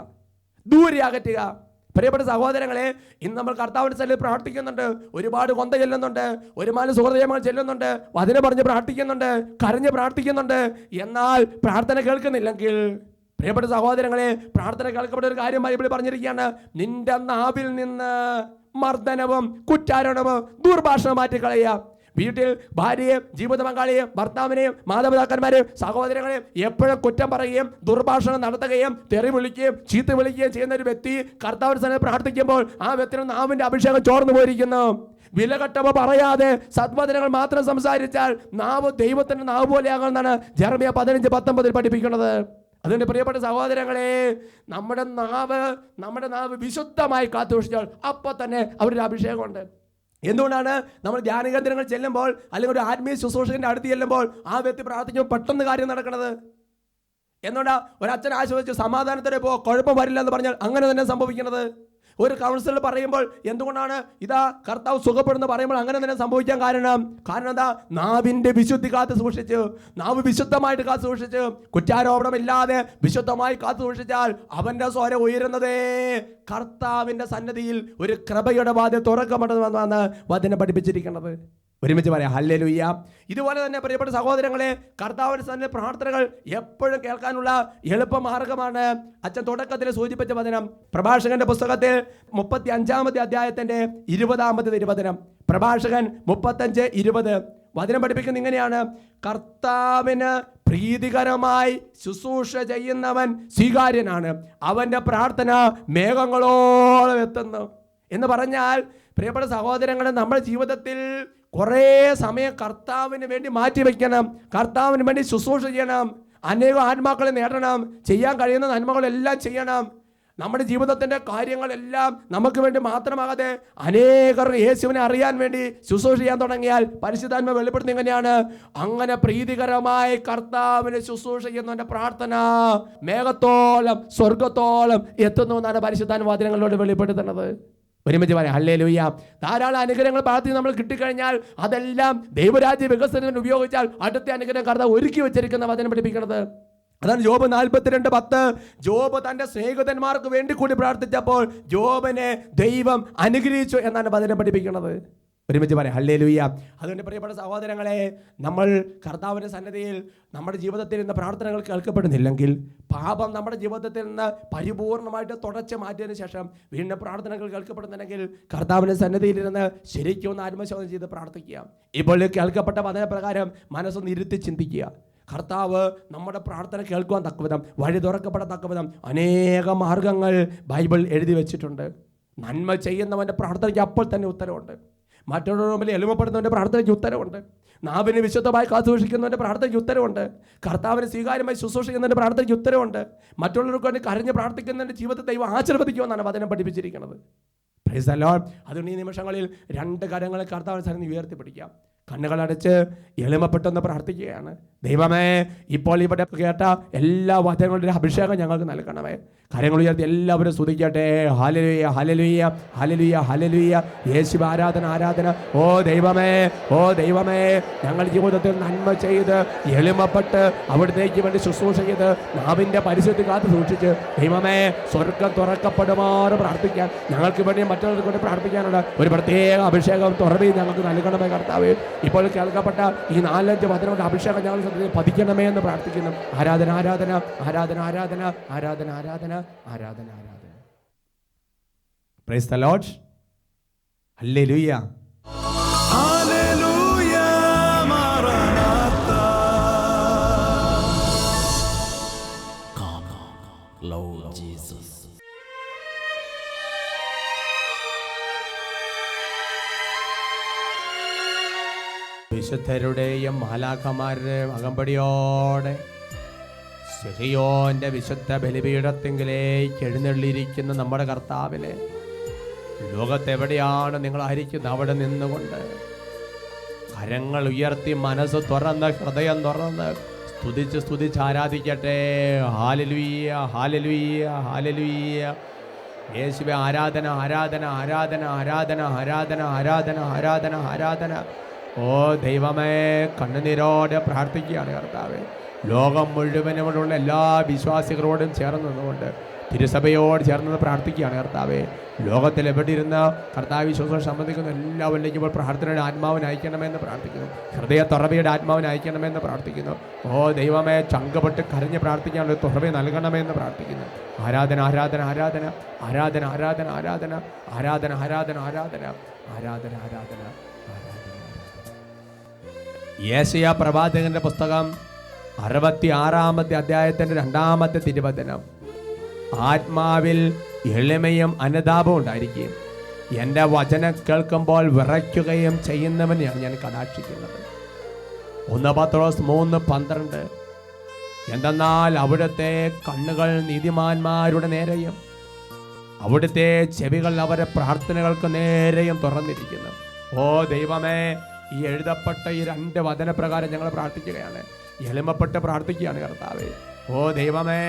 പ്രിയപ്പെട്ട സഹോദരങ്ങളെ, ഇന്ന് നമ്മൾ കർത്താവിന്റെ സന്നിധിയിൽ പ്രാർത്ഥിക്കുന്നുണ്ട്, ഒരുപാട് കൊന്ത ചെല്ലുന്നുണ്ട്, ഒരുപാട് സുഹൃദയങ്ങൾ ചെല്ലുന്നുണ്ട്, വചനം പറഞ്ഞ് പ്രാർത്ഥിക്കുന്നുണ്ട്, കരഞ്ഞ് പ്രാർത്ഥിക്കുന്നുണ്ട്. എന്നാൽ പ്രാർത്ഥന കേൾക്കുന്നില്ലെങ്കിൽ, പ്രിയപ്പെട്ട സഹോദരങ്ങളെ, പ്രാർത്ഥന കേൾക്കപ്പെട്ട ഒരു കാര്യം ബൈബിളിൽ പറഞ്ഞിരിക്കുകയാണ്: നിന്റെ നാവിൽ നിന്ന് മർദ്ദനവും കുറ്റാരോപണവും ദുർഭാഷണവും മാറ്റിക്കളയുക. വീട്ടിൽ ഭാര്യയെയും ജീവിത പങ്കാളിയെയും ഭർത്താവിനെയും മാതാപിതാക്കന്മാരെയും സഹോദരങ്ങളെയും എപ്പോഴും കുറ്റം പറയുകയും ദുർഭാഷണം നടത്തുകയും തെറി വിളിക്കുകയും ചീത്ത വിളിക്കുകയും ചെയ്യുന്ന ഒരു വ്യക്തി കർത്താവിന്റെ സന്നിധിയിൽ പ്രാർത്ഥിക്കുമ്പോൾ ആ വ്യക്തിയുടെ നാവിന്റെ അഭിഷേകം ചോർന്നു പോയിരിക്കുന്നു. വിലകെട്ടവ പറയാതെ സദ്വചനങ്ങൾ മാത്രം സംസാരിച്ചാൽ നാവ് ദൈവത്തിന്റെ നാവ് പോലെയാകുമെന്നാണ് ജെറമ്യാ 15:19 പഠിപ്പിക്കുന്നത്. അതിന്റെ പ്രിയപ്പെട്ട സഹോദരങ്ങളെ, നമ്മുടെ നാവ് വിശുദ്ധമായി കാത്തുസൂക്ഷിച്ചാൽ അപ്പോൾ തന്നെ അവരുടെ അഭിഷേകമുണ്ട്. എന്തുകൊണ്ടാണ് നമ്മൾ ധ്യാനകേന്ദ്രങ്ങൾ ചെല്ലുമ്പോൾ അല്ലെങ്കിൽ ഒരു ആത്മീയ ശുശ്രൂഷകന്റെ അടുത്ത് ചെല്ലുമ്പോൾ ആ വ്യക്തി പ്രാർത്ഥിക്കുമ്പോൾ പെട്ടെന്ന് കാര്യം നടക്കുന്നത്? എന്തുകൊണ്ടാ ഒരു അച്ഛൻ ആശ്വസിച്ച് സമാധാനത്തോടെ പോ, കുഴപ്പം വരില്ല എന്ന് പറഞ്ഞാൽ അങ്ങനെ തന്നെ സംഭവിക്കുന്നത്? ഒരു കൗൺസിലർ പറയുമ്പോൾ എന്തുകൊണ്ടാണ് ഇതാ കർത്താവ് സുഖപ്പെടുന്ന പറയുമ്പോൾ അങ്ങനെ തന്നെ സംഭവിക്കാൻ കാരണം എന്താ? നാവിന്റെ വിശുദ്ധി കാത്തു സൂക്ഷിച്ചു. നാവ് വിശുദ്ധമായിട്ട് കാത്തു സൂക്ഷിച്ചു, കുറ്റാരോപണമില്ലാതെ വിശുദ്ധമായി കാത്തു സൂക്ഷിച്ചാൽ അവന്റെ സ്വരം ഉയരുന്നതേ കർത്താവിന്റെ സന്നിധിയിൽ ഒരു കൃപയുടെ വാതിൽ തുറക്കപ്പെടുമെന്നാണ് വചനം പഠിപ്പിച്ചിരിക്കുന്നത്. ഒരുമിച്ച് പറയാം ഹല്ലേലൂയ. ഇതുപോലെ തന്നെ പ്രിയപ്പെട്ട സഹോദരങ്ങളെ, കർത്താവിന്റെ സന്നിധിയിൽ പ്രാർത്ഥനകൾ എപ്പോഴും കേൾക്കാനുള്ള എളുപ്പമാർഗമാണ് അച്ഛൻ തുടക്കത്തിൽ സൂചിപ്പിച്ച വചനം. പ്രഭാഷകന്റെ പുസ്തകത്തിൽ 35-ാമത്തെ അധ്യായത്തിന്റെ 20-ാമത്തെ തിരുവചനം. പ്രഭാഷകൻ 35:20 വചനം പഠിപ്പിക്കുന്നത് ഇങ്ങനെയാണ്: കർത്താവിന് പ്രീതികരമായി ശുശ്രൂഷ ചെയ്യുന്നവൻ സ്വീകാര്യനാണ്, അവന്റെ പ്രാർത്ഥന മേഘങ്ങളോളം എത്തുന്നു. എന്ന് പറഞ്ഞാൽ പ്രിയപ്പെട്ട സഹോദരങ്ങളെ, നമ്മുടെ ജീവിതത്തിൽ കുറേ സമയം കർത്താവിന് വേണ്ടി മാറ്റിവെക്കണം, കർത്താവിന് വേണ്ടി ശുശ്രൂഷ ചെയ്യണം, അനേകം ആത്മാക്കളെ നേടണം, ചെയ്യാൻ കഴിയുന്ന നന്മകളെല്ലാം ചെയ്യണം. നമ്മുടെ ജീവിതത്തിൻ്റെ കാര്യങ്ങളെല്ലാം നമുക്ക് വേണ്ടി മാത്രമാകാതെ അനേകർ യേശുവിനെ അറിയാൻ വേണ്ടി ശുശ്രൂഷ ചെയ്യാൻ തുടങ്ങിയാൽ പരിശുദ്ധാത്മ വെളിപ്പെടുത്തുന്നത് എങ്ങനെയാണ്? അങ്ങനെ പ്രീതികരമായി കർത്താവിനെ ശുശ്രൂഷ ചെയ്യുന്നവന്റെ പ്രാർത്ഥന മേഘത്തോളം സ്വർഗത്തോളം എത്തുന്നു എന്നാണ് പരിശുദ്ധാത്മ വചനങ്ങളിലൂടെ വെളിപ്പെടുത്തുന്നത്. ഒരുമിച്ച് പറയാം ഹല്ലേലൂയ. ധാരാളം അനുഗ്രഹങ്ങൾ പ്രാർത്ഥന നമ്മൾ കിട്ടിക്കഴിഞ്ഞാൽ അതെല്ലാം ദൈവരാജ്യ വികസനത്തിന് ഉപയോഗിച്ചാൽ അടുത്ത അനുഗ്രഹം കർത്താവ് ഒരുക്കി വെച്ചിരിക്കുന്ന വചനം പഠിപ്പിക്കുന്നത്. അതാണ് ജോബ് 42:10. ജോബ് തന്റെ സ്നേഹിതന്മാർക്ക് വേണ്ടി കൂടി പ്രാർത്ഥിച്ചപ്പോൾ ജോബിനെ ദൈവം അനുഗ്രഹിച്ചു എന്നാണ് വചനം പഠിപ്പിക്കുന്നത്. ഒരുമിച്ച് പറയാം ഹല്ലേലൂയ. അതുകൊണ്ട് പ്രിയപ്പെട്ട സഹോദരങ്ങളെ, നമ്മൾ കർത്താവിൻ്റെ സന്നിധിയിൽ നമ്മുടെ ജീവിതത്തിൽ നിന്ന് പ്രാർത്ഥനകൾ കേൾക്കപ്പെടുന്നില്ലെങ്കിൽ, പാപം നമ്മുടെ ജീവിതത്തിൽ നിന്ന് പരിപൂർണമായിട്ട് തുടച്ച് മാറ്റിയതിന് ശേഷം വീണ്ടും പ്രാർത്ഥനകൾ കേൾക്കപ്പെടുന്നുണ്ടെങ്കിൽ കർത്താവിൻ്റെ സന്നിധിയിലിരുന്ന് ശരിക്കും ഒന്ന് ആത്മശോധന ചെയ്ത് പ്രാർത്ഥിക്കുക. ഇപ്പോൾ കേൾക്കപ്പെട്ട വചനപ്രകാരം മനസ്സൊന്ന് ഇരുത്തി ചിന്തിക്കുക. കർത്താവ് നമ്മുടെ പ്രാർത്ഥന കേൾക്കുവാൻ തക്കവിധം, വഴി തുറക്കപ്പെടാൻ തക്കവിധം അനേക മാർഗങ്ങൾ ബൈബിൾ എഴുതി വെച്ചിട്ടുണ്ട്. നന്മ ചെയ്യുന്നവൻ്റെ പ്രാർത്ഥനയ്ക്ക് അപ്പോൾ തന്നെ ഉത്തരവുണ്ട്. മറ്റുള്ളവരുടെ മുമ്പിൽ എളിമപ്പെടുന്നവൻ്റെ പ്രാർത്ഥനയ്ക്ക് ഉത്തരവുണ്ട്. നാവിനെ വിശുദ്ധമായി കാത്തുസൂക്ഷിക്കുന്നവൻ്റെ പ്രാർത്ഥനയ്ക്ക് ഉത്തരവുണ്ട്. കർത്താവിനെ സ്വീകാര്യമായി ശുശ്രൂഷിക്കുന്നതിൻ്റെ പ്രാർത്ഥനയ്ക്ക് ഉത്തരവുണ്ട്. മറ്റുള്ളവർക്ക് വേണ്ടി കരഞ്ഞ് പ്രാർത്ഥിക്കുന്നതിൻ്റെ ജീവിതത്തെ ദൈവം ആശീർവദിക്കുമെന്നാണ് വചനം പഠിപ്പിച്ചിരിക്കുന്നത്. Price the Lord. അതുകൊണ്ട് ഈ നിമിഷങ്ങളിൽ 2 കരങ്ങളെ കർത്താവിനെ സന്നിധി ഉയർത്തിപ്പിടിക്കാം. കണ്ണുകളടച്ച് എളിമപ്പെട്ടെന്ന് പ്രാർത്ഥിക്കുകയാണ്. ദൈവമേ, ഇപ്പോൾ ഇവിടെ കേട്ട എല്ലാ വചനങ്ങളുടെ അഭിഷേകം ഞങ്ങൾക്ക് നൽകണമേ. കരങ്ങൾ ഉയർത്തി എല്ലാവരും സ്തുതിക്കട്ടെ. ഹല്ലേലൂയ, ഹല്ലേലൂയ, ഹല്ലേലൂയ, ഹല്ലേലൂയ. യേശുവേ ആരാധന, ആരാധന. ഓ ദൈവമേ, ഓ ദൈവമേ, ഞങ്ങളുടെ ജീവിതത്തിൽ നന്മ ചെയ്ത് എളിമപ്പെട്ട് അവിടത്തേക്ക് വേണ്ടി ശുശ്രൂഷ ചെയ്ത് നാവിൻ്റെ പരിശുദ്ധി കാത്ത് സൂക്ഷിച്ച് ദൈവമേ സ്വർഗം തുറക്കപ്പെടുമാറ് പ്രാർത്ഥിക്കാൻ, ഞങ്ങൾക്ക് വേണ്ടി മറ്റുള്ളവർക്ക് വേണ്ടി പ്രാർത്ഥിക്കാനുള്ള ഒരു പ്രത്യേക അഭിഷേകം തുറവി ഞങ്ങൾക്ക് നൽകണമേ കർത്താവേ. ഇപ്പോൾ കേൾക്കപ്പെട്ട ഈ 4-5 വചനങ്ങളുടെ അഭിഷേകം ഞങ്ങൾ പതിക്കണമേ എന്ന് പ്രാർത്ഥിക്കുന്നു. ആരാധന, ആരാധന, ആരാധന, ആരാധന, ആരാധന, ആരാധന, ആരാധന, ആരാധന. Praise the Lord. ഹല്ലേലൂയ. ഹല്ലേലൂയ മറനാത്ത. Come, Lord Jesus. വിശുദ്ധരുടെയും മാലാഖമാരുടെയും അകമ്പടിയോടെ സിഹിയോന്റെ വിശുദ്ധ ബലിപീഠത്തിങ്കിലേക്ക് എഴുന്നള്ളിയിരിക്കുന്ന നമ്മുടെ കർത്താവിനെ, ലോകത്തെവിടെയാണ് നിങ്ങളായിരിക്കുന്നത് അവിടെ നിന്നുകൊണ്ട് കരങ്ങൾ ഉയർത്തി മനസ്സ് തുറന്ന് ഹൃദയം തുറന്ന് സ്തുതിച്ച് ആരാധിക്കട്ടെ. ഹല്ലേലൂയ, ഹല്ലേലൂയ, ഹല്ലേലൂയ. യേശുവേ ആരാധന, ആരാധന, ആരാധന, ആരാധന, ആരാധന, ആരാധന, ആരാധന, ആരാധന. ഓ ദൈവമേ, കണ്ണുനീരോടെ പ്രാർത്ഥിക്കുകയാണ് കർത്താവേ. ലോകം മുഴുവനുമുള്ള എല്ലാ വിശ്വാസികളോടും ചേർന്ന് നിന്നുകൊണ്ട് തിരുസഭയോട് ചേർന്ന് പ്രാർത്ഥിക്കുകയാണ് കർത്താവേ. ലോകത്തിൽ എവിടെ ഇരുന്ന് കർത്താവ് ശുശ്രൂഷ സംബന്ധിക്കുന്ന എല്ലാവരിലേക്കും ഇപ്പോൾ പ്രാർത്ഥനയുടെ ആത്മാവിനെ അയക്കണമെന്ന് പ്രാർത്ഥിക്കുന്നു. ഹൃദയ തുറവിയുടെ ആത്മാവിനെ അയക്കണമെന്ന് പ്രാർത്ഥിക്കുന്നു. ഓ ദൈവമേ, ചങ്കപ്പെട്ട് കരഞ്ഞ് പ്രാർത്ഥിക്കാനുള്ള തുറവി നൽകണമെന്ന് പ്രാർത്ഥിക്കുന്നു. ആരാധന, ആരാധന, ആരാധന, ആരാധന, ആരാധന, ആരാധന, ആരാധന, ആരാധന, ആരാധന, ആരാധന, ആരാധന. യേശയ്യാ പ്രവാചകന്റെ പുസ്തകം 66-ാമത്തെ അധ്യായത്തിന്റെ 2-ാമത്തെ തിരുവചനം. ആത്മാവിൽ എളിമയും അനുതാപവും ഉണ്ടായിരിക്കുകയും എൻ്റെ വചനം കേൾക്കുമ്പോൾ വിറയ്ക്കുകയും ചെയ്യുന്നവനെയാണ് ഞാൻ കടാക്ഷിക്കുന്നത്. 1 പത്രോസ് 3:12. എന്തെന്നാൽ അവിടുത്തെ കണ്ണുകൾ നീതിമാന്മാരുടെ നേരെയും അവിടുത്തെ ചെവികൾ അവരെ പ്രാർത്ഥനകൾക്ക് നേരെയും തുറന്നിരിക്കുന്നു. ഓ ദൈവമേ, ഈ എഴുതപ്പെട്ട ഈ 2 വചനപ്രകാരം ഞങ്ങൾ പ്രാർത്ഥിക്കുകയാണ്. എളിമപ്പെട്ട് പ്രാർത്ഥിക്കുകയാണ് കർത്താവേ. ഓ ദൈവമേ,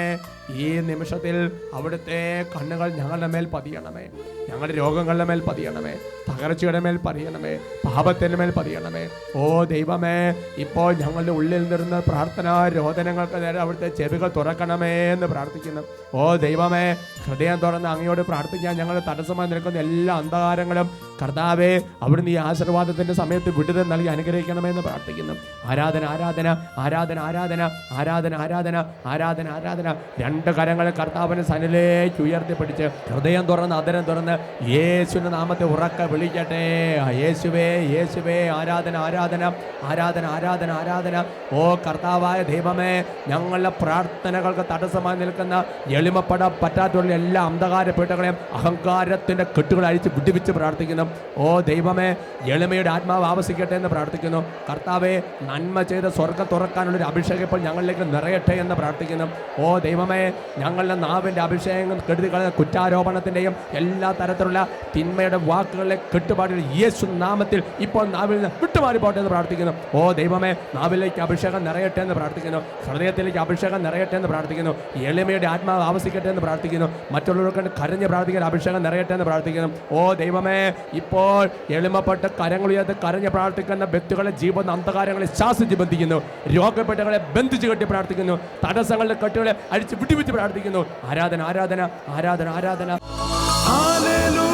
ഈ നിമിഷത്തിൽ അവിടുത്തെ കണ്ണുകൾ ഞങ്ങളുടെ മേൽ പതിയണമേ. ഞങ്ങളുടെ രോഗങ്ങളുടെ മേൽ പതിയണമേ. തകർച്ചയുടെ മേൽ പതിയണമേ. പാപത്തിൻ്റെ മേൽ പതിയണമേ. ഓ ദൈവമേ, ഇപ്പോൾ ഞങ്ങളുടെ ഉള്ളിൽ നിന്ന് പ്രാർത്ഥനാ രോദനങ്ങൾക്ക് നേരെ അവിടുത്തെ ചെവികൾ തുറക്കണമേ എന്ന് പ്രാർത്ഥിക്കുന്നു. ഓ ദൈവമേ, ഹൃദയം തുറന്ന് അങ്ങയോട് പ്രാർത്ഥിക്കാൻ ഞങ്ങളുടെ തടസ്സമായി നിൽക്കുന്ന എല്ലാ അന്ധകാരങ്ങളും കർത്താവേ അവിടുന്ന് ഈ ആശീർവാദത്തിൻ്റെ സമയത്ത് വിടുതൽ നൽകി അനുഗ്രഹിക്കണമെന്ന് പ്രാർത്ഥിക്കുന്നു. ആരാധന, ആരാധന, ആരാധന, ആരാധന, ആരാധന, ആരാധന, ആരാധന, ആരാധന. 2 കരങ്ങളെ കർത്താവിനെ സന്നിധിയിലേക്ക് ഉയർത്തിപ്പിടിച്ച് ഹൃദയം തുറന്ന് അതരം തുറന്ന് യേശുവിന്റെ നാമത്തെ ഉറക്കെ വിളിക്കട്ടെ. യേശുവേ, യേശുവേ, ആരാധന, ആരാധന, ആരാധന, ആരാധന, ആരാധന. ഓ കർത്താവായ ദൈവമേ, ഞങ്ങളുടെ പ്രാർത്ഥനകൾക്ക് തടസ്സമായി നിൽക്കുന്ന എളിമപ്പെടാൻ പറ്റാത്തുള്ള എല്ലാ അന്ധകാര പീഠകളെയും അഹങ്കാരത്തിന്റെ കെട്ടുകൾ അഴിച്ച് വിടുവിച്ച് പ്രാർത്ഥിക്കുന്നു. ഓ ദൈവമേ, എളിമയുടെ ആത്മാവ് ആവസിക്കട്ടെ എന്ന് പ്രാർത്ഥിക്കുന്നു. കർത്താവെ, നന്മ ചെയ്ത് സ്വർഗ്ഗം തുറക്കാനുള്ളൊരു അഭിഷേകം ഇപ്പോൾ ഞങ്ങളിലേക്ക് നിറയട്ടെ എന്ന് പ്രാർത്ഥിക്കുന്നു. ഓ ദൈവമേ, ഞങ്ങളുടെ നാവിൻ്റെ അഭിഷേകം കെടുതികളെ കുറ്റാരോപണത്തിൻ്റെയും എല്ലാ തരത്തിലുള്ള തിന്മയുടെ വാക്കുകളെ കെട്ടുപാടുകൾ യേശു നാമത്തിൽ ഇപ്പോൾ നാവിൽ നിന്ന് വിട്ടുമാറിപ്പോട്ടെ എന്ന് പ്രാർത്ഥിക്കുന്നു. ഓ ദൈവമേ, നാവിലേക്ക് അഭിഷേകം നിറയട്ടെ എന്ന് പ്രാർത്ഥിക്കുന്നു. ഹൃദയത്തിലേക്ക് അഭിഷേകം നിറയട്ടെ എന്ന് പ്രാർത്ഥിക്കുന്നു. എളിമയുടെ ആത്മാവ് ആവസിക്കട്ടെ എന്ന് പ്രാർത്ഥിക്കുന്നു. മറ്റുള്ളവർക്ക് കരഞ്ഞ് പ്രാർത്ഥിക്കാൻ അഭിഷേകം നിറയട്ടെ എന്ന് പ്രാർത്ഥിക്കുന്നു. ഓ ദൈവമേ, ഇപ്പോൾ എളിമപ്പെട്ട് കരങ്ങളുയർത്ത് കരഞ്ഞ് പ്രാർത്ഥിക്കുന്ന വ്യക്തികളെ ജീവിത അന്ധകാരങ്ങളെ ശാസിച്ച് ബന്ധിക്കുന്നു. രോഗപ്പെട്ടകളെ ബന്ധിച്ച് കെട്ടി പ്രാർത്ഥിക്കുന്നു. തടസ്സങ്ങളുടെ കെട്ടുകളെ അഴിച്ച് വിട്ടുവിച്ച് പ്രാർത്ഥിക്കുന്നു. ആരാധന, ആരാധന, ആരാധന, ആരാധന. ഹല്ലേലൂയ.